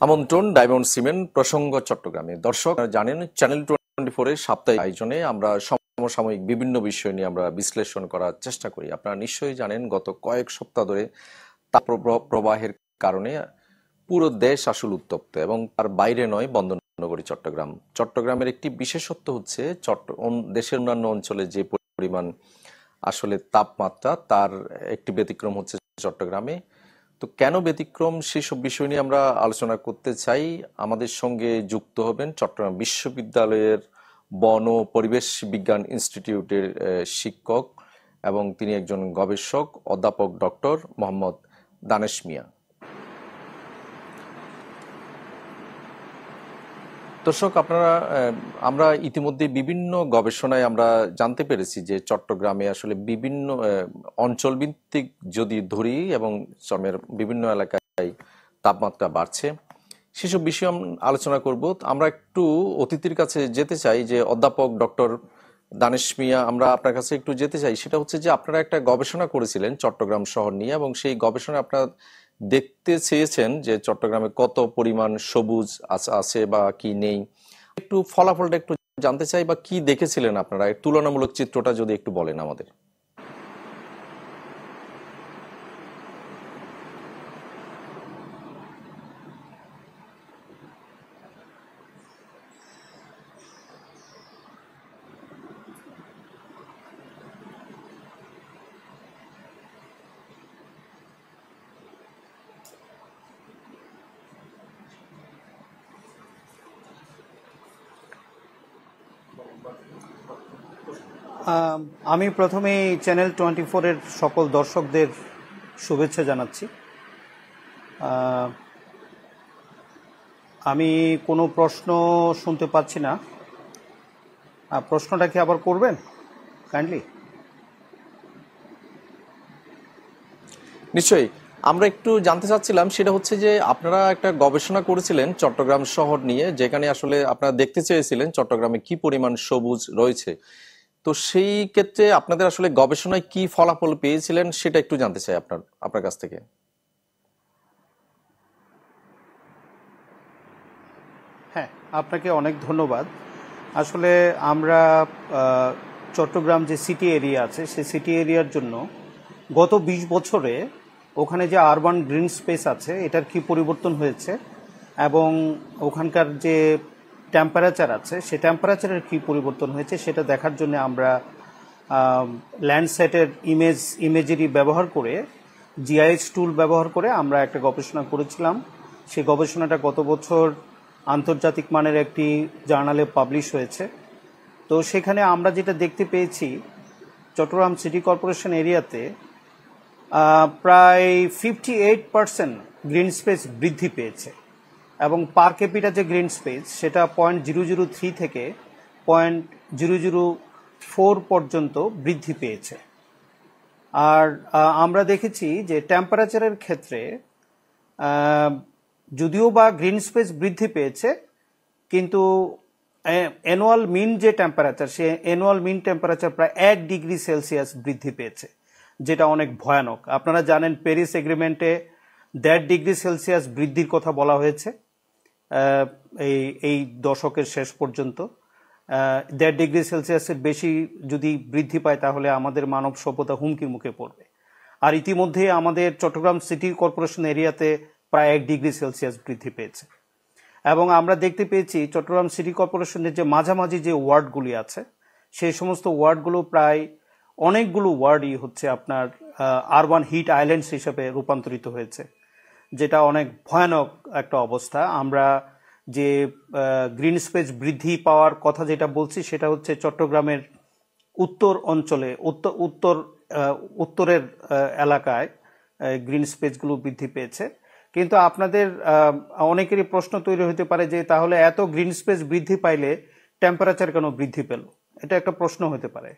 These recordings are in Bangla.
আমন্ত্রণ ডায়মন্ড সিমেন্ট প্রসঙ্গ চট্টগ্রামে। দর্শক জানেন, চ্যানেল 24 এর সাপ্তাহিক আয়োজনে আমরা সমসাময়িক বিভিন্ন বিষয় নিয়ে আমরা বিশ্লেষণ করার চেষ্টা করি। আপনারা নিশ্চয়ই জানেন, গত কয়েক সপ্তাহ ধরে তাপপ্রবাহের কারণে পুরো দেশ আসলে উত্তপ্ত, এবং তার বাইরে নয় বন্দরনগরী চট্টগ্রাম। চট্টগ্রামের একটি বিশেষত্ব হচ্ছে দেশের অন্যান্য অঞ্চলে যে পরিমাণ আসলে তাপমাত্রা, তার একটি ব্যতিক্রম হচ্ছে চট্টগ্রামে। তো কেন ব্যতিক্রম, সেসব বিষয় নিয়ে আমরা আলোচনা করতে চাই। আমাদের সঙ্গে যুক্ত হবেন চট্টগ্রাম বিশ্ববিদ্যালয়ের বন ও পরিবেশ বিজ্ঞান ইনস্টিটিউটের শিক্ষক এবং তিনি একজন গবেষক, অধ্যাপক ডক্টর মোহাম্মদ দানেশ মিয়া। দর্শক, আমরা ইতিমধ্যে বিভিন্ন গবেষণায় আমরা জানতে পেরেছি যে চট্টগ্রামে আসলে বিভিন্ন অঞ্চল ভিত্তিক যদি ধরি এবং চমের বিভিন্ন এলাকায় তাপমাত্রা বাড়ছে, সেসব বিষয়ে আলোচনা করব। আমরা একটু অতিথির কাছে যেতে চাই, যে অধ্যাপক ডক্টর দানেশ মিয়া, আমরা আপনার কাছে একটু যেতে চাই। সেটা হচ্ছে যে আপনারা একটা গবেষণা করেছিলেন চট্টগ্রাম শহর নিয়ে, এবং সেই গবেষণা আপনারা দেখতে চেয়েছেন যে চট্টগ্রামে কত পরিমাণ সবুজ আছে বা কি নেই। একটু ফলাফলটা একটু জানতে চাই, বা কি দেখেছিলেন আপনারা, তুলনামূলক চিত্রটা যদি একটু বলেন আমাদের। আমি প্রথমেই চ্যানেল 24-এর সকল দর্শকদের শুভেচ্ছা জানাচ্ছি। আমি কোনো প্রশ্ন শুনতে পাচ্ছি না, প্রশ্নটা কি আবার করবেন কাইন্ডলি? নিশ্চয়ই। আমরা একটু জানতে চাচ্ছিলাম, সেটা হচ্ছে যে আপনারা একটা গবেষণা করেছিলেন চট্টগ্রাম শহর নিয়ে, যেখানে আসলে আপনারা দেখতে চেয়েছিলেন চট্টগ্রামে কি পরিমাণ সবুজ রয়েছে। তো সেই ক্ষেত্রে আপনাদের আসলে গবেষণায় কি ফলাফল পেয়েছিলেন, সেটা একটু জানতে চাই আপনার কাছ থেকে। হ্যাঁ, আপনাকে অনেক ধন্যবাদ। আসলে আমরা চট্টগ্রাম যে সিটি এরিয়া আছে, সেই সিটি এরিয়ার জন্য গত 20 বছরে ওখানে যে আরবান গ্রিন স্পেস আছে, এটার কি পরিবর্তন হয়েছে এবং ওখানকার যে টেম্পারেচার আছে, সে টেম্পারেচারের কি পরিবর্তন হয়েছে সেটা দেখার জন্য আমরা ল্যান্ডসেটের ইমেজারি ব্যবহার করে, জিআইএস টুল ব্যবহার করে আমরা একটা গবেষণা করেছিলাম। সেই গবেষণাটা গত বছর আন্তর্জাতিক মানের একটি জার্নালে পাবলিশ হয়েছে। তো সেখানে আমরা যেটা দেখতে পেয়েছি, চট্টগ্রাম সিটি কর্পোরেশন এরিয়াতে প্রায় 58% গ্রিন স্পেস বৃদ্ধি পেয়েছে, এবং পার ক্যাপিটা যে গ্রিন স্পেস সেটা 0.003 থেকে 0.004 পর্যন্ত বৃদ্ধি পেয়েছে। আর আমরা দেখেছি যে টেম্পারেচারের ক্ষেত্রে যদিও বা গ্রিন স্পেস বৃদ্ধি পেয়েছে, কিন্তু অ্যানুয়াল মিন যে টেম্পারেচার, সে অ্যানুয়াল মিন টেম্পারেচার প্রায় 1 ডিগ্রি সেলসিয়াস বৃদ্ধি পেয়েছে, যেটা অনেক ভয়ানক। আপনারা জানেন, প্যারিস এগ্রিমেন্টে 1.5 ডিগ্রি সেলসিয়াস বৃদ্ধির কথা বলা হয়েছে এই দশকের শেষ পর্যন্ত। 1.5 ডিগ্রি সেলসিয়াসের বেশি যদি বৃদ্ধি পায়, তাহলে আমাদের মানব সভ্যতা হুমকির মুখে পড়বে। আর ইতিমধ্যে আমাদের চট্টগ্রাম সিটি কর্পোরেশন এরিয়াতে প্রায় 1 ডিগ্রি সেলসিয়াস বৃদ্ধি পেয়েছে। এবং আমরা দেখতে পেয়েছি চট্টগ্রাম সিটি কর্পোরেশনের যে মাঝামাঝি যে ওয়ার্ডগুলি আছে, সেই সমস্ত ওয়ার্ডগুলো প্রায় অনেকগুলো ওয়ার্ডই হচ্ছে আপনার আরবান হিট আইল্যান্ডস হিসেবে রূপান্তরিত হয়েছে, যেটা অনেক ভয়ানক একটা অবস্থা। আমরা যে গ্রিন স্পেস বৃদ্ধি পাওয়ার কথা যেটা বলছি, সেটা হচ্ছে চট্টগ্রামের উত্তর অঞ্চলে, উত্তরের এলাকায় গ্রিন স্পেসগুলো বৃদ্ধি পেয়েছে। কিন্তু আপনাদের অনেকেরই প্রশ্ন তৈরি হতে পারে যে তাহলে এত গ্রিন স্পেস বৃদ্ধি পাইলে টেম্পারেচার কেন বৃদ্ধি পেল, এটা একটা প্রশ্ন হতে পারে।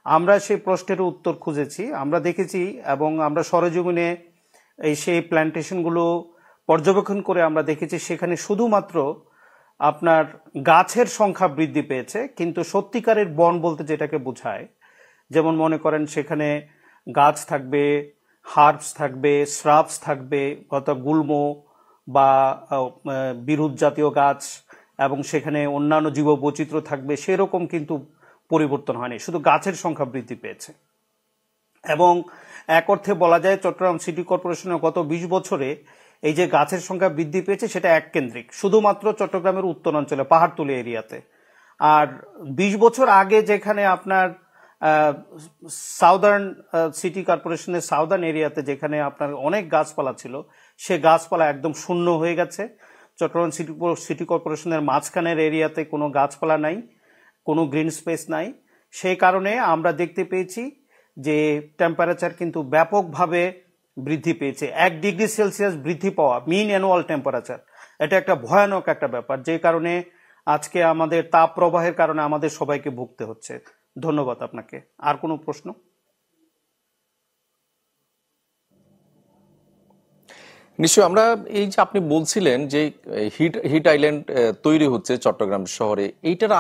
আমরা সেই প্রশ্নের উত্তর খুঁজেছি, আমরা দেখেছি, এবং আমরা সরেজমিনে সেই প্ল্যান্টেশনগুলো পর্যবেক্ষণ করে আমরা দেখেছি সেখানে শুধুমাত্র আপনার গাছের সংখ্যা বৃদ্ধি পেয়েছে, কিন্তু সত্যিকারের বন বলতে যেটাকে বোঝায়, যেমন মনে করেন সেখানে গাছ থাকবে, হার্বস থাকবে, শ্রাবস থাকবে, অর্থাৎ গুল্ম বা বিরুৎ জাতীয় গাছ এবং সেখানে অন্যান্য জীববৈচিত্র্য থাকবে সেরকম কিন্তু পরিবর্তন হয়নি, শুধু গাছের সংখ্যা বৃদ্ধি পেয়েছে। এবং এক অর্থে বলা যায় চট্টগ্রাম সিটি কর্পোরেশনের গত 20 বছরে এই যে গাছের সংখ্যা বৃদ্ধি পেয়েছে সেটা এককেন্দ্রিক, শুধুমাত্র চট্টগ্রামের উত্তরাঞ্চলে পাহাড়তলি এরিয়াতে। আর 20 বছর আগে যেখানে আপনার সাউদার্ন সিটি কর্পোরেশনের সাউদার্ন এরিয়াতে যেখানে আপনার অনেক গাছপালা ছিল, সে গাছপালা একদম শূন্য হয়ে গেছে। চট্টগ্রাম সিটি কর্পোরেশনের মাঝখানের এরিয়াতে কোনো গাছপালা নাই, কোনো গ্রিন স্পেস নাই। সেই কারণে আমরা দেখতে পেয়েছি যে টেম্পারেচার কিন্তু ব্যাপকভাবে বৃদ্ধি পেয়েছে। 1 ডিগ্রি সেলসিয়াস বৃদ্ধি পাওয়া মিন অ্যানুয়াল টেম্পারেচার, এটা একটা ভয়ানক একটা ব্যাপার, যে কারণে আজকে আমাদের তাপ প্রবাহের কারণে আমাদের সবাইকে ভুগতে হচ্ছে। ধন্যবাদ আপনাকে। আর কোনো প্রশ্ন? নিশ্চয়। আমরা এই যে আপনি বলছিলেন যে হিট আইল্যান্ড তৈরি হচ্ছে চট্টগ্রাম শহরে, এইটার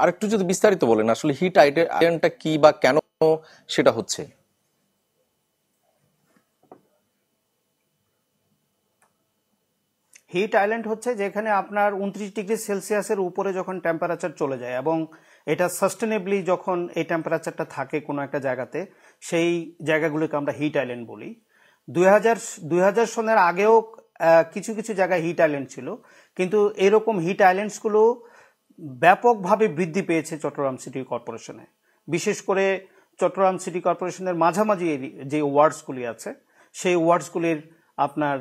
আরেকটু যদি বিস্তারিত বলেন, আসলে হিট আইল্যান্ডটা কি বা কেন সেটা হচ্ছে? হিট আইল্যান্ড হচ্ছে যেখানে আপনার 29 ডিগ্রি সেলসিয়াসের উপরে যখন টেম্পারেচার চলে যায় এবং এটা সাস্টেনেবলি যখন এই টেম্পারেচারটা থাকে কোনো একটা জায়গাতে, সেই জায়গাগুলোকে আমরা হিট আইল্যান্ড বলি। 2000 সনের আগেও কিছু কিছু জায়গায় হিট আইল্যান্ড ছিল, কিন্তু এরকম হিট আইল্যান্ডসগুলো ব্যাপকভাবে বৃদ্ধি পেয়েছে চট্টগ্রাম সিটি কর্পোরেশনে। বিশেষ করে চট্টগ্রাম সিটি কর্পোরেশনের মাঝামাঝি যে ওয়ার্ডসগুলি আছে, সেই ওয়ার্ডসগুলির আপনার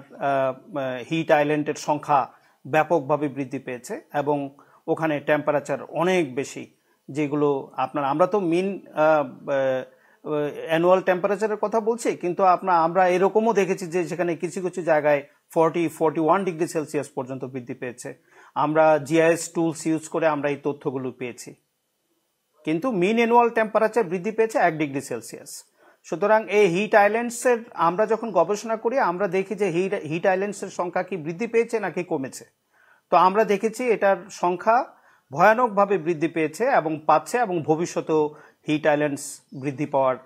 হিট আইল্যান্ডের সংখ্যা ব্যাপকভাবে বৃদ্ধি পেয়েছে এবং ওখানে টেম্পারেচার অনেক বেশি, যেগুলো আপনার আমরা তো মিন অ্যানুয়াল টেম্পারেচারের কথা বলছি, কিন্তু আমরা এরকমও দেখেছি যে সেখানে কিছু কিছু জায়গায় 41 ডিগ্রি সেলসিয়াস পর্যন্ত বৃদ্ধি পেয়েছে। আমরা জিআইএস টুলস ইউজ করে আমরা এই তথ্যগুলো পেয়েছি, কিন্তু মিন অ্যানুয়াল টেম্পারেচার বৃদ্ধি পেয়েছে 1 ডিগ্রি সেলসিয়াস। সুতরাং এই হিট আইল্যান্ডসের আমরা যখন গবেষণা করি আমরা দেখি যে হিট আইল্যান্ডসের সংখ্যা কি বৃদ্ধি পেয়েছে নাকি কমেছে। তো আমরা দেখেছি এটার সংখ্যা ভয়ানকভাবে বৃদ্ধি পেয়েছে এবং পাচ্ছে, এবং ভবিষ্যতেও হিট আইল্যান্ডস বৃদ্ধি পাওয়ার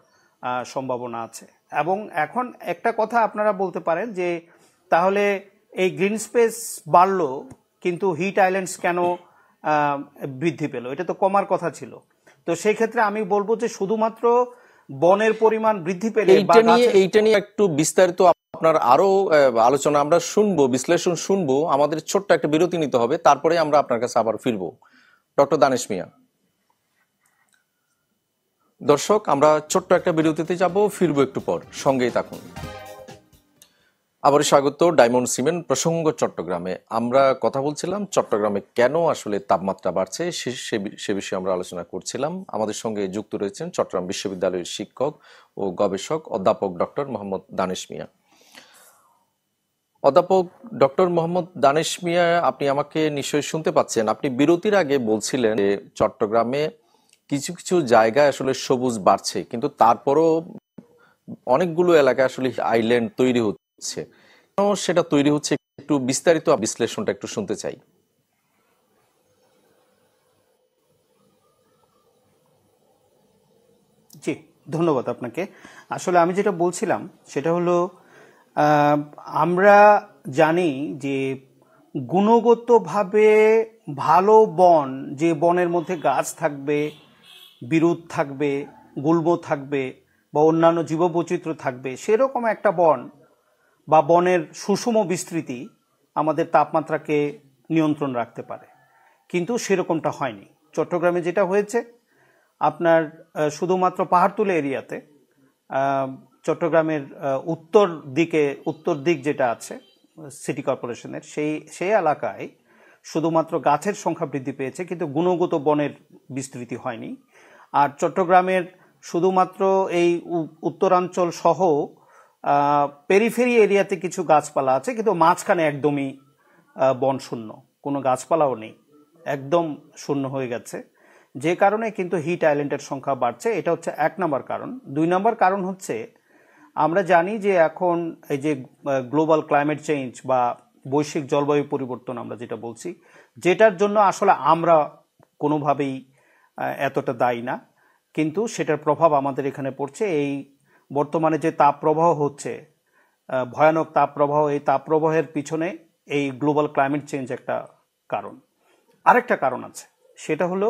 সম্ভাবনা আছে। এবং এখন একটা কথা আপনারা বলতে পারেন যে তাহলে এই গ্রিন স্পেস বাড়লো কিন্তু হিট আইল্যান্ডস কেন বৃদ্ধি পেল? এটা তো কমার কথা ছিল। তো সেই ক্ষেত্রে আমি বলবো যে শুধুমাত্র বনের পরিমাণ বৃদ্ধি পেলে এইটা নিয়ে একটু বিস্তারিত আপনার আরো আলোচনা আমরা শুনবো, বিশ্লেষণ শুনবো। আমাদের ছোট্ট একটা বিরতি নিতে হবে, তারপরে আমরা আপনার কাছে আবার ফিরবো। ডক্টর দানেশ মিয়া। দর্শক, আমরা ছোট্ট একটা বিরতিতে যাব, ফিরবো একটু পর, সঙ্গেই থাকুন। আবার স্বাগত ডায়মন্ড সিমেন্ট প্রসঙ্গ চট্টগ্রামে। আমরা কথা বলছিলাম চট্টগ্রামে কেন আসলে তাপমাত্রা বাড়ছে, সে বিষয়ে আমরা আলোচনা করছিলাম। আমাদের সঙ্গে যুক্ত রয়েছেন চট্টগ্রাম বিশ্ববিদ্যালয়ের শিক্ষক ও গবেষক অধ্যাপক ডক্টর মোহাম্মদ দানেশ মিয়া। অধ্যাপক ডক্টর মোহাম্মদ দানেশ মিয়া, আপনি আমাকে নিশ্চয়ই শুনতে পাচ্ছেন। আপনি বিরতির আগে বলছিলেন যে চট্টগ্রামে কিছু কিছু জায়গায় আসলে সবুজ বাড়ছে, কিন্তু তারপরও অনেকগুলো এলাকায় আসলে আইল্যান্ড তৈরি হচ্ছে। কেন সেটা তৈরি হচ্ছে, একটু বিস্তারিত বিশ্লেষণটা একটু শুনতে চাই। জি, ধন্যবাদ আপনাকে। আসলে আমি যেটা বলছিলাম সেটা হলো আমরা জানি যে গুণগতভাবে ভালো বন, যে বনের মধ্যে গাছ থাকবে, বিরুৎ থাকবে, গুল্ম থাকবে বা অন্যান্য জীববৈচিত্র্য থাকবে, সেরকম একটা বন বা বনের সুষম বিস্তৃতি আমাদের তাপমাত্রাকে নিয়ন্ত্রণ রাখতে পারে। কিন্তু সেরকমটা হয়নি। চট্টগ্রামে যেটা হয়েছে, আপনার শুধুমাত্র পাহাড়তলি এরিয়াতে, চট্টগ্রামের উত্তর দিক যেটা আছে সিটি কর্পোরেশনের, সেই এলাকায় শুধুমাত্র গাছের সংখ্যা বৃদ্ধি পেয়েছে, কিন্তু গুণগত বনের বিস্তৃতি হয়নি। আর চট্টগ্রামের শুধুমাত্র এই উত্তরাঞ্চল সহ পেরিফেরি এরিয়াতে কিছু গাছপালা আছে, কিন্তু মাঝখানে একদমই বন শূন্য, কোনো গাছপালাও নেই, একদম শূন্য হয়ে গেছে। যে কারণে কিন্তু হিট আইল্যান্ডের সংখ্যা বাড়ছে। এটা হচ্ছে 1 নম্বর কারণ। 2 নম্বর কারণ হচ্ছে আমরা জানি যে এখন এই যে গ্লোবাল ক্লাইমেট চেঞ্জ বা বৈশ্বিক জলবায়ু পরিবর্তন আমরা যেটা বলছি, যেটার জন্য আসলে আমরা কোনোভাবেই এতটা দায়ী না, কিন্তু সেটার প্রভাব আমাদের এখানে পড়ছে। এই বর্তমানে যে তাপ প্রবাহ হচ্ছে, ভয়ানক তাপ প্রবাহ, এই তাপ প্রবাহের পিছনে এই গ্লোবাল ক্লাইমেট চেঞ্জ একটা কারণ। আরেকটা কারণ আছে, সেটা হলো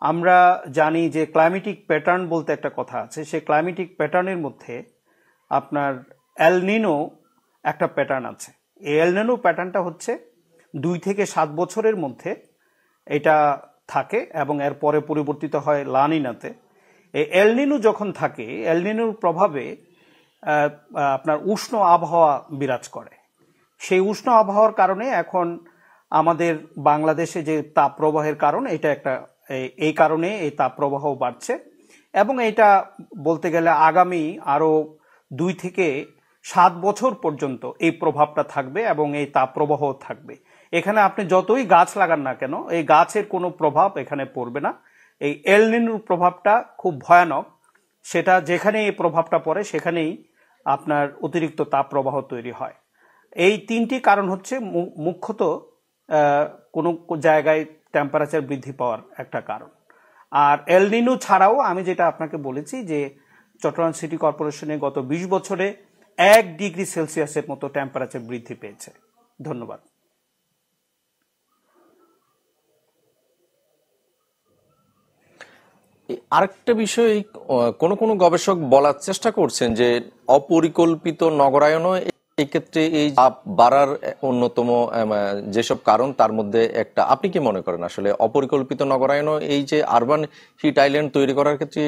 আমরা জানি যে ক্লাইমেটিক প্যাটার্ন বলতে একটা কথা আছে। সেই ক্লাইমেটিক প্যাটার্নের মধ্যে আপনার এলনিনো একটা প্যাটার্ন আছে। এই এলনিনো প্যাটার্নটা হচ্ছে 2 থেকে 7 বছরের মধ্যে এটা থাকে এবং এর পরে পরিবর্তিত হয় লানিনাতে। এই এলনিনো যখন থাকে, এলনিনোর প্রভাবে আপনার উষ্ণ আবহাওয়া বিরাজ করে। সেই উষ্ণ আবহাওয়ার কারণে এখন আমাদের বাংলাদেশে যে তাপপ্রবাহের কারণ, এটা একটা এই কারণে এই তাপপ্রবাহ বাড়ছে এবং এটা বলতে গেলে আগামী আরো 2 থেকে 7 বছর পর্যন্ত এই প্রভাবটা থাকবে এবং এই তাপপ্রবাহ থাকবে। এখানে আপনি যতই গাছ লাগান না কেন, এই গাছের কোনো প্রভাব এখানে পড়বে না। এই এলনিনোর প্রভাবটা খুব ভয়ানক। সেটা যেখানে এই প্রভাবটা পড়ে সেখানেই আপনার অতিরিক্ত তাপপ্রবাহ তৈরি হয়। এই 3টি কারণ হচ্ছে মুখ্যত কোনো জায়গায় টেম্পারেচার বৃদ্ধি পাওয়ার একটা কারণ। আর এলনিনো ছাড়াও আমি যেটা আপনাকে বলেছি যে চট্টগ্রাম সিটি কর্পোরেশনে গত 20 বছরে 1 ডিগ্রি সেলসিয়াসের মতো টেম্পারেচার বৃদ্ধি পেয়েছে। ধন্যবাদ। আরেকটা বিষয়, কোন কোন গবেষক বলার চেষ্টা করছেন যে অপরিকল্পিত নগরায়নও এই ক্ষেত্রে এই চাপ বাড়ার অন্যতম যেসব কারণ তার মধ্যে একটা। আপনি কি মনে করেন আসলে অপরিকল্পিত নগরায়নও এই যে আরবান হিট আইল্যান্ড তৈরি করার ক্ষেত্রে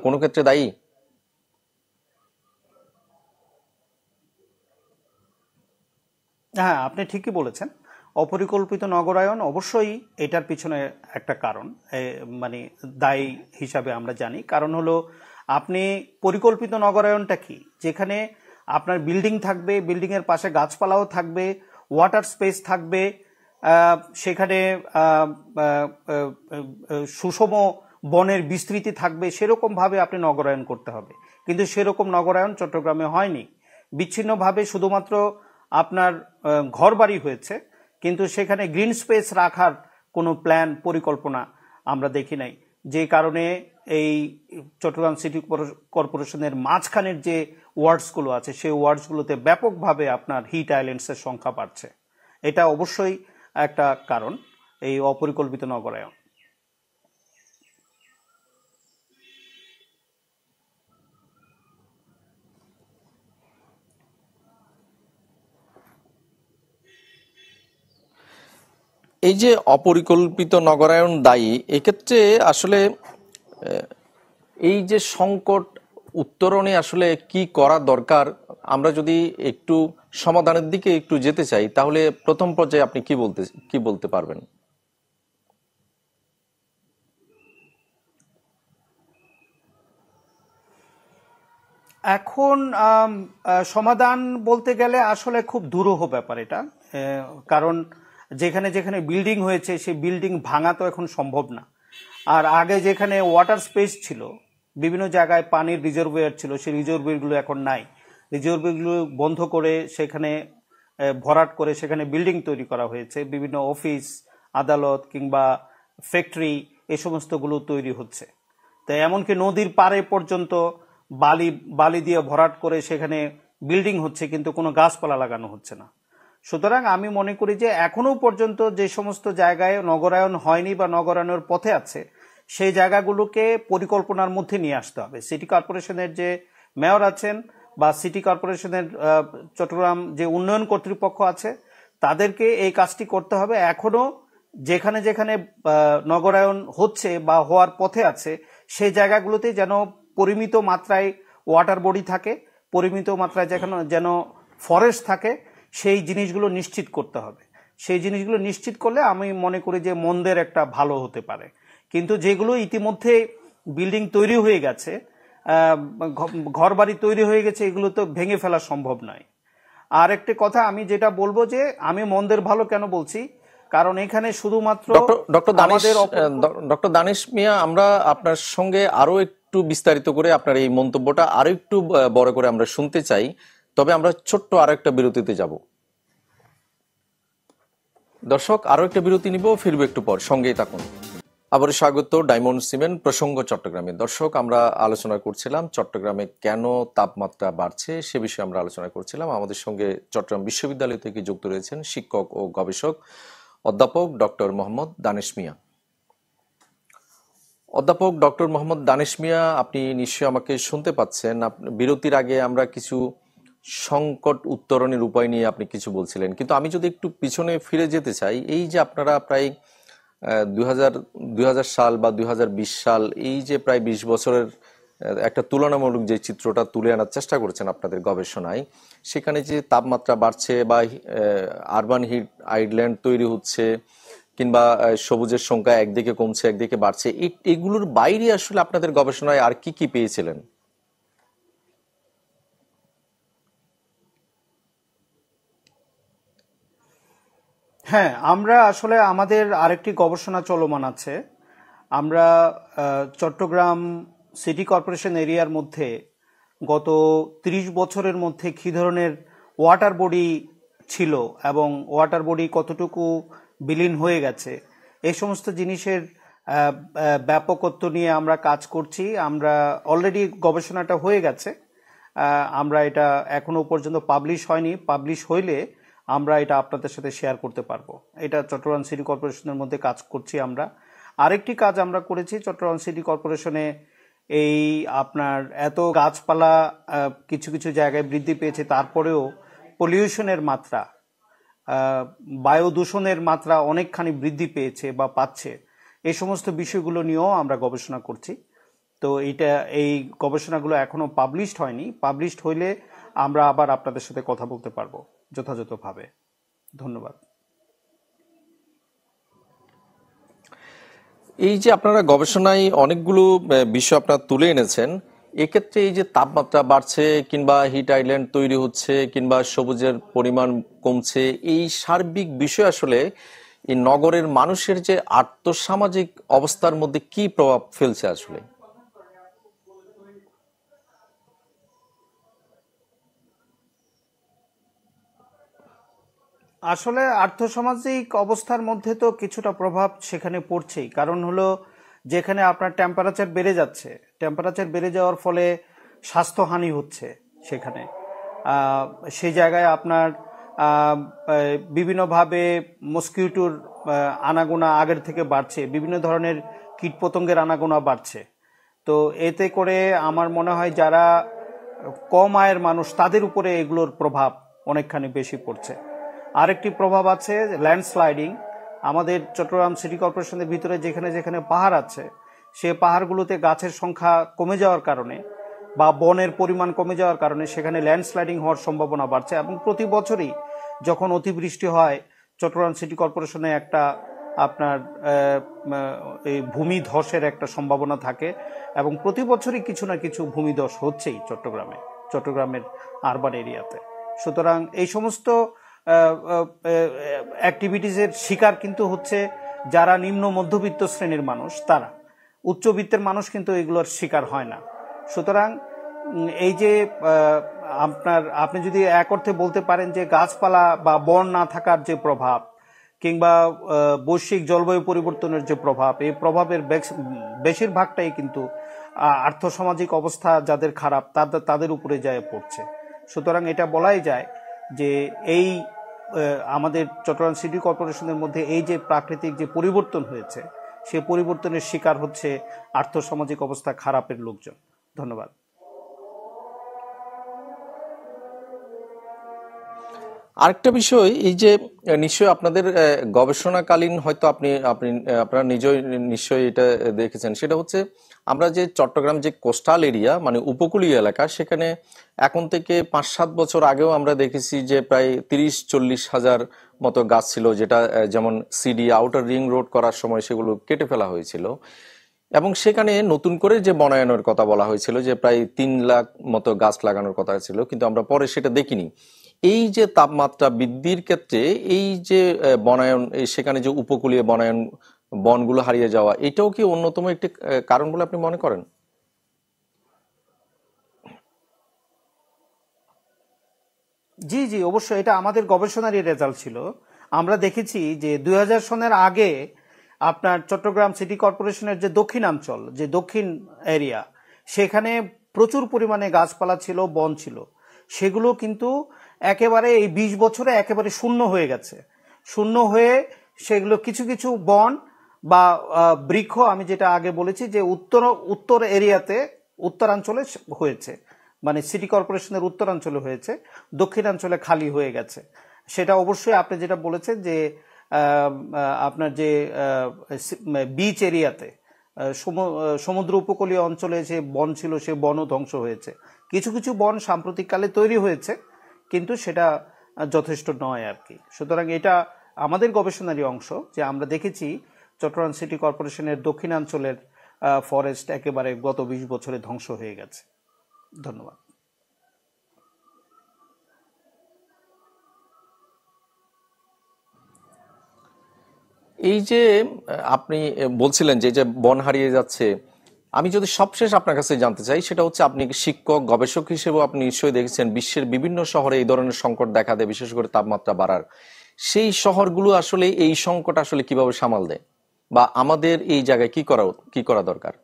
কোনো ক্ষেত্রে দায়ী? হ্যাঁ, আপনি ঠিকই বলেছেন। অপরিকল্পিত নগরায়ন অবশ্যই এটার পিছনে একটা কারণ, মানে দায়ী হিসাবে আমরা জানি। কারণ হলো আপনি পরিকল্পিত নগরায়নটা কি, যেখানে আপনার বিল্ডিং থাকবে, বিল্ডিং এর পাশে গাছপালাও থাকবে, ওয়াটার স্পেস থাকবে, সেখানে সুষম বনের বিস্তৃতি থাকবে, সেরকম ভাবে আপনি নগরায়ন করতে হবে। কিন্তু সেরকম নগরায়ন চট্টগ্রামে হয়নি। বিচ্ছিন্নভাবে শুধুমাত্র আপনার ঘরবাড়ি হয়েছে, কিন্তু সেখানে গ্রিন স্পেস রাখার কোনো প্ল্যান পরিকল্পনা আমরা দেখি নাই। যে কারণে এই চট্টগ্রাম সিটি কর্পোরেশনের মাঝখানের যে ওয়ার্ডসগুলো আছে সেই ওয়ার্ডসগুলোতে ব্যাপকভাবে আপনার হিট আইল্যান্ডসের সংখ্যা বাড়ছে। এটা অবশ্যই একটা কারণ, এই অপরিকল্পিত নগরায়ন। এই যে অপরিকল্পিত নগরায়ন দায়ী, এক্ষেত্রে আসলে এই যে সংকট উত্তরণে আসলে কি করা দরকার, আমরা যদি একটু সমাধানের দিকে একটু যেতে চাই, তাহলে প্রথম পর্যায়ে আপনি কি বলতে পারবেন? এখন সমাধান বলতে গেলে আসলে খুব দুরূহ ব্যাপার এটা। কারণ যেখানে যেখানে বিল্ডিং হয়েছে সেই বিল্ডিং ভাঙা তো এখন সম্ভব না। আর আগে যেখানে ওয়াটার স্পেস ছিল, বিভিন্ন জায়গায় পানির রিজার্ভয়ার ছিল, সেই রিজার্ভয়ারগুলো এখন নাই। রিজার্ভয়ারগুলো বন্ধ করে সেখানে ভরাট করে সেখানে বিল্ডিং তৈরি করা হয়েছে। বিভিন্ন অফিস, আদালত কিংবা ফ্যাক্টরি এই সমস্তগুলো তৈরি হচ্ছে। তাই এমনকি নদীর পাড়ে পর্যন্ত বালি দিয়ে ভরাট করে সেখানে বিল্ডিং হচ্ছে, কিন্তু কোনো গাছপালা লাগানো হচ্ছে না। সুতরাং আমি মনে করি যে এখনো পর্যন্ত যে সমস্ত জায়গায় নগরায়ন হয়নি বা নগরায়নের পথে আছে, সেই জায়গাগুলোকে পরিকল্পনার মধ্যে নিয়ে আসতে হবে। সিটি কর্পোরেশনের যে মেয়র আছেন বা সিটি কর্পোরেশনের চট্টগ্রাম যে উন্নয়ন কর্তৃপক্ষ আছে, তাদেরকে এই কাজটি করতে হবে। এখনো যেখানে যেখানে নগরায়ন হচ্ছে বা হওয়ার পথে আছে, সেই জায়গাগুলোতে যেন পরিমিত মাত্রায় ওয়াটার বডি থাকে, পরিমিত মাত্রায় যেন ফরেস্ট থাকে, সেই জিনিসগুলো নিশ্চিত করতে হবে। সেই জিনিসগুলো নিশ্চিত করলে আমি মনে করি যে মন্দের একটা ভালো হতে পারে। কিন্তু যেগুলো ইতিমধ্যে বিল্ডিং তৈরি হয়ে গেছে, ঘরবাড়ি তৈরি হয়ে গেছে, এগুলো তো ভেঙে ফেলা সম্ভব নয়। আর একটি কথা আমি যেটা বলবো যে আমি মন্দের ভালো কেন বলছি, কারণ এখানে শুধুমাত্র ডক্টর দানিশ মিয়া, আমরা আপনার সঙ্গে আরো একটু বিস্তারিত করে আপনার এই মন্তব্যটা আরো একটু বড় করে আমরা শুনতে চাই, তবে আমরা ছোট্ট আরো একটা বিরতিতে যাব। দর্শক, আরো একটা বিরতি নিব, ফিরবো একটু পর, সঙ্গেই থাকুন। আবার স্বাগত ডায়মন্ড সিমেন্ট প্রসঙ্গ চট্টগ্রামে। দর্শক, আমরা আলোচনা করছিলাম চট্টগ্রামে কেন তাপমাত্রা বাড়ছে সে বিষয়ে আমরা আলোচনা করছিলাম। আমাদের সঙ্গে চট্টগ্রাম বিশ্ববিদ্যালয় থেকে যুক্ত রয়েছেন শিক্ষক ও গবেষক অধ্যাপক ডক্টর মোহাম্মদ দানেশ মিয়া। অধ্যাপক ডক্টর মোহাম্মদ দানেশ মিয়া, আপনি নিশ্চয়ই আমাকে শুনতে পাচ্ছেন। বিরতির আগে আমরা কিছু সংকট উত্তরণের উপায় নিয়ে আপনি কিছু বলছিলেন, কিন্তু আমি যদি একটু পিছনে ফিরে যেতে চাই, এই যে আপনারা প্রায় 2000 সাল বা 2020 সাল, এই যে প্রায় 20 বছরের একটা তুলনামূলক যে চিত্রটা তুলে আনার চেষ্টা করেছেন আপনাদের গবেষণায়, সেখানে যে তাপমাত্রা বাড়ছে বা আরবান হিট আইল্যান্ড তৈরি হচ্ছে কিংবা সবুজের সংখ্যা একদিকে কমছে একদিকে বাড়ছে, এগুলোর বাইরে আসলে আপনাদের গবেষণায় আর কি কি পেয়েছিলেন? হ্যাঁ, আমরা আসলে আমাদের আরেকটি গবেষণা চলমান আছে। আমরা চট্টগ্রাম সিটি কর্পোরেশন এরিয়ার মধ্যে গত 30 বছরের মধ্যে কী ধরনের ওয়াটার বডি ছিল এবং ওয়াটার বডি কতটুকু বিলীন হয়ে গেছে, এই সমস্ত জিনিসের ব্যাপকত্ব নিয়ে আমরা কাজ করছি। আমরা অলরেডি গবেষণাটা হয়ে গেছে, আমরা এটা এখনো পর্যন্ত পাবলিশ হয়নি। পাবলিশ হইলে আমরা এটা আপনাদের সাথে শেয়ার করতে পারবো। এটা চট্টগ্রাম সিটি কর্পোরেশনের মধ্যে কাজ করছি আমরা। আরেকটি কাজ আমরা করেছি চট্টগ্রাম সিটি কর্পোরেশনে, এই আপনার এত গাছপালা কিছু কিছু জায়গায় বৃদ্ধি পেয়েছে, তারপরেও পলিউশনের মাত্রা, বায়ু দূষণের মাত্রা অনেকখানি বৃদ্ধি পেয়েছে বা পাচ্ছে। এই সমস্ত বিষয়গুলো নিয়েও আমরা গবেষণা করছি। তো এই গবেষণাগুলো এখনো পাবলিশড হয়নি। পাবলিশড হইলে আমরা আবার আপনাদের সাথে কথা বলতে পারবো যথাযথভাবে। ধন্যবাদ। এই যে আপনারা গবেষণায় অনেকগুলো বিষয় আপনারা তুলে এনেছেন, এক্ষেত্রে এই যে তাপমাত্রা বাড়ছে কিংবা হিট আইল্যান্ড তৈরি হচ্ছে কিংবা সবুজের পরিমাণ কমছে, এই সার্বিক বিষয় আসলে এই নগরের মানুষের যে আর্থসামাজিক অবস্থার মধ্যে কি প্রভাব ফেলছে আসলে? আসলে আর্থসামাজিক অবস্থার মধ্যে তো কিছুটা প্রভাব সেখানে পড়ছেই। কারণ হলো, যেখানে আপনার টেম্পারেচার বেড়ে যাচ্ছে, টেম্পারেচার বেড়ে যাওয়ার ফলে স্বাস্থ্যহানি হচ্ছে সেখানে। আহ, সেই জায়গায় আপনার বিভিন্নভাবে মস্কিউটোর আনাগোনা আগের থেকে বাড়ছে, বিভিন্ন ধরনের কীটপতঙ্গের আনাগোনা বাড়ছে। তো এতে করে আমার মনে হয় যারা কম আয়ের মানুষ, তাদের উপরে এগুলোর প্রভাব অনেকখানি বেশি পড়ছে। আরেকটি প্রভাব আছে ল্যান্ডস্লাইডিং। আমাদের চট্টগ্রাম সিটি কর্পোরেশনের ভিতরে যেখানে যেখানে পাহাড় আছে, সে পাহাড়গুলোতে গাছের সংখ্যা কমে যাওয়ার কারণে বা বনের পরিমাণ কমে যাওয়ার কারণে সেখানে ল্যান্ডস্লাইডিং হওয়ার সম্ভাবনা বাড়ছে। এবং প্রতি বছরই যখন অতিবৃষ্টি হয়, চট্টগ্রাম সিটি কর্পোরেশনে একটা আপনার এই ভূমিধসের একটা সম্ভাবনা থাকে, এবং প্রতি বছরই কিছু না কিছু ভূমিধস হচ্ছেই চট্টগ্রামের আরবান এরিয়াতে। সুতরাং এই সমস্ত অ্যাক্টিভিটিসের শিকার কিন্তু হচ্ছে যারা নিম্ন মধ্যবিত্ত শ্রেণীর মানুষ, তারা। উচ্চবিত্তের মানুষ কিন্তু এগুলোর শিকার হয় না। সুতরাং এই যে আপনি যদি এক অর্থে বলতে পারেন যে গাছপালা বা বন না থাকার যে প্রভাব, কিংবা বৈশ্বিক জলবায়ু পরিবর্তনের যে প্রভাব, এই প্রভাবের বেশিরভাগটাই কিন্তু আর্থসামাজিক অবস্থা যাদের খারাপ তাদের উপরে যায় পড়ছে। সুতরাং এটা বলাই যায় যে এই আমাদের চট্টগ্রাম সিটি কর্পোরেশনের মধ্যে এই যে প্রাকৃতিক যে পরিবর্তন হয়েছে, সেই পরিবর্তনের শিকার হচ্ছে আর্থসামাজিক অবস্থা খারাপের লোকজন। ধন্যবাদ। আরেকটা বিষয়, এই যে নিশ্চয়ই আপনাদের গবেষণাকালীন হয়তো আপনারা নিজেই নিশ্চয়ই এটা দেখেছেন, সেটা হচ্ছে আমরা যে চট্টগ্রাম যে কোস্টাল এরিয়া মানে উপকূলীয় এলাকা, সেখানে এখন থেকে 5-7 বছর আগেও আমরা দেখেছি যে প্রায় 30-40 হাজার মতো গাছ ছিল, যেটা যেমন সিডি আউটার রিং রোড করার সময় সেগুলো কেটে ফেলা হয়েছিল। এবং সেখানে নতুন করে যে বনায়নের কথা বলা হয়েছিল যে প্রায় 3 লাখ মতো গাছ লাগানোর কথা ছিল, কিন্তু আমরা পরে সেটা দেখিনি। এই যে তাপমাত্রা বৃদ্ধির ক্ষেত্রে এই যে বনায়ন, সেখানে যে উপকূলীয় বনায়ন, বনগুলো হারিয়ে যাওয়া, এটাও কি অন্যতম একটি কারণ বলে আপনি মনে করেন? জি জি, অবশ্যই এটা আমাদের গবেষণারই রেজাল্ট ছিল। আমরা দেখেছি যে 2000 সনের আগে আপনার চট্টগ্রাম সিটি কর্পোরেশনের যে দক্ষিণাঞ্চল, যে দক্ষিণ এরিয়া, সেখানে প্রচুর পরিমাণে গাছপালা ছিল, বন ছিল, সেগুলো কিন্তু একেবারে এই 20 বছরে একেবারে শূন্য হয়ে গেছে। শূন্য হয়ে সেগুলো কিছু কিছু বন বা বৃক্ষ, আমি যেটা আগে বলেছি যে উত্তর এরিয়াতে, উত্তরাঞ্চলে হয়েছে, মানে সিটি কর্পোরেশনের উত্তরাঞ্চলে হয়েছে, দক্ষিণাঞ্চলে খালি হয়ে গেছে। সেটা অবশ্যই আপনি যেটা বলেছেন যে আপনার যে বিচ এরিয়াতে, সমুদ্র উপকূলীয় অঞ্চলে যে বন ছিল সে বনও ধ্বংস হয়েছে। কিছু কিছু বন সাম্প্রতিককালে তৈরি হয়েছে, কিন্তু সেটা যথেষ্ট নয় আর কি। সুতরাং এটা আমাদের গবেষণারই অংশ যে আমরা দেখেছি চট্টগ্রাম সিটি কর্পোরেশনের দক্ষিণাঞ্চলের ফরেস্ট একেবারে গত 20 বছরে ধ্বংস হয়ে গেছে। ধন্যবাদ। এই যে আপনি বলছিলেন যে যে বন হারিয়ে যাচ্ছে, আমি যদি সবশেষ আপনার কাছে জানতে চাই, সেটা হচ্ছে আপনি শিক্ষক গবেষক হিসেবেও আপনি নিশ্চয়ই দেখেছেন বিশ্বের বিভিন্ন শহরে এই ধরনের সংকট দেখা দেয়, বিশেষ করে তাপমাত্রা বাড়ার। সেই শহরগুলো আসলে এই সংকট আসলে কিভাবে সামাল দেয়, বা আমাদের এই জায়গায় কি করা দরকার?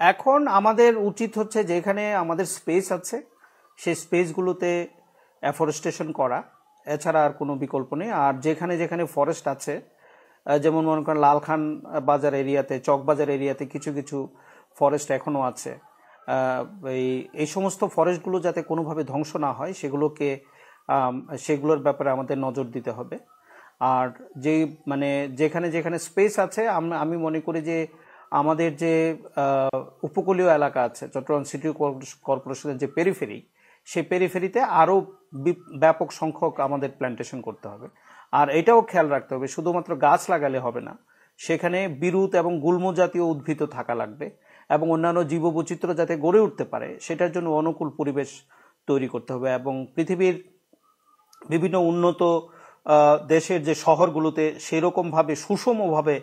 এখন আমাদের উচিত হচ্ছে যেখানে আমাদের স্পেস আছে সেই স্পেসগুলোতে অ্যাফরেস্টেশন করা, এছাড়া আর কোনো বিকল্প নেই। আর যেখানে যেখানে ফরেস্ট আছে, যেমন মনে করেন লালখান বাজার এরিয়াতে, চকবাজার এরিয়াতে কিছু কিছু ফরেস্ট এখনও আছে, এই সমস্ত ফরেস্টগুলো যাতে কোনোভাবে ধ্বংস না হয় সেগুলোর ব্যাপারে আমাদের নজর দিতে হবে। আর মানে যেখানে যেখানে স্পেস আছে, আমি মনে করি যে আমাদের যে উপকূলীয় এলাকা আছে, চট্টগ্রাম সিটি কর্পোরেশনের যে পেরিফেরি, সেই পেরিফেরিতে আরও ব্যাপক সংখ্যক আমাদের প্ল্যান্টেশন করতে হবে। আর এটাও খেয়াল রাখতে হবে শুধুমাত্র গাছ লাগালে হবে না, সেখানে বিরুৎ এবং গুল্ম জাতীয় উদ্ভিদ থাকা লাগবে, এবং অন্যান্য জীববৈচিত্র্য যাতে গড়ে উঠতে পারে সেটার জন্য অনুকূল পরিবেশ তৈরি করতে হবে। এবং পৃথিবীর বিভিন্ন উন্নত দেশের যে শহরগুলোতে সেরকমভাবে সুষমভাবে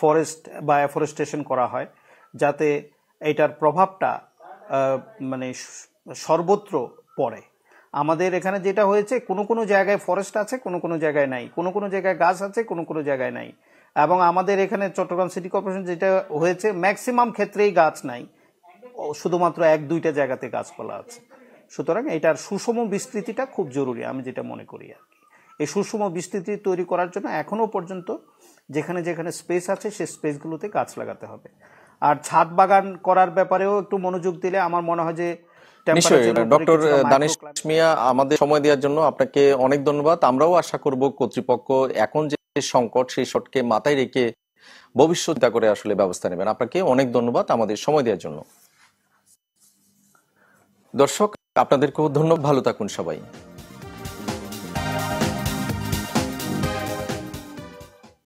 ফরেস্ট বা অ্যাফরেস্টেশন করা হয়, যাতে এটার প্রভাবটা মানে সর্বত্র পড়ে। আমাদের এখানে যেটা হয়েছে, কোনো কোনো জায়গায় ফরেস্ট আছে, কোনো কোনো জায়গায় নাই, কোনো কোনো জায়গায় গাছ আছে, কোনো কোনো জায়গায় নাই। এবং আমাদের এখানে চট্টগ্রাম সিটি কর্পোরেশন যেটা হয়েছে, ম্যাক্সিমাম ক্ষেত্রেই গাছ নাই, শুধুমাত্র 1-2টা জায়গাতে গাছপালা আছে। সুতরাং এটার সুষম বিস্তৃতিটা খুব জরুরি, আমি যেটা মনে করি আর কি। এই সুষম বিস্তৃতি তৈরি করার জন্য এখনো পর্যন্ত যেখানে যেখানে স্পেস আছে সেই স্পেসগুলোতে গাছ লাগাতে হবে। আর ছাদ বাগান করার ব্যাপারেও একটু মনোযোগ দিলে আমার মনে হয় যে নিশ্চয়ই। ডক্টর দানিশ মিয়া, আমাদের সময় দেওয়ার জন্য আপনাকে অনেক ধন্যবাদ। আমরাও আশা করব কর্তৃপক্ষ এখন যে সংকট, সেই শটকে মাথায় রেখে ভবিষ্যৎ করে আসলে ব্যবস্থা নেবেন। আপনাকে অনেক ধন্যবাদ আমাদের সময় দেওয়ার জন্য। দর্শক, আপনাদেরকেও ধন্যবাদ। ভালো থাকুন সবাই।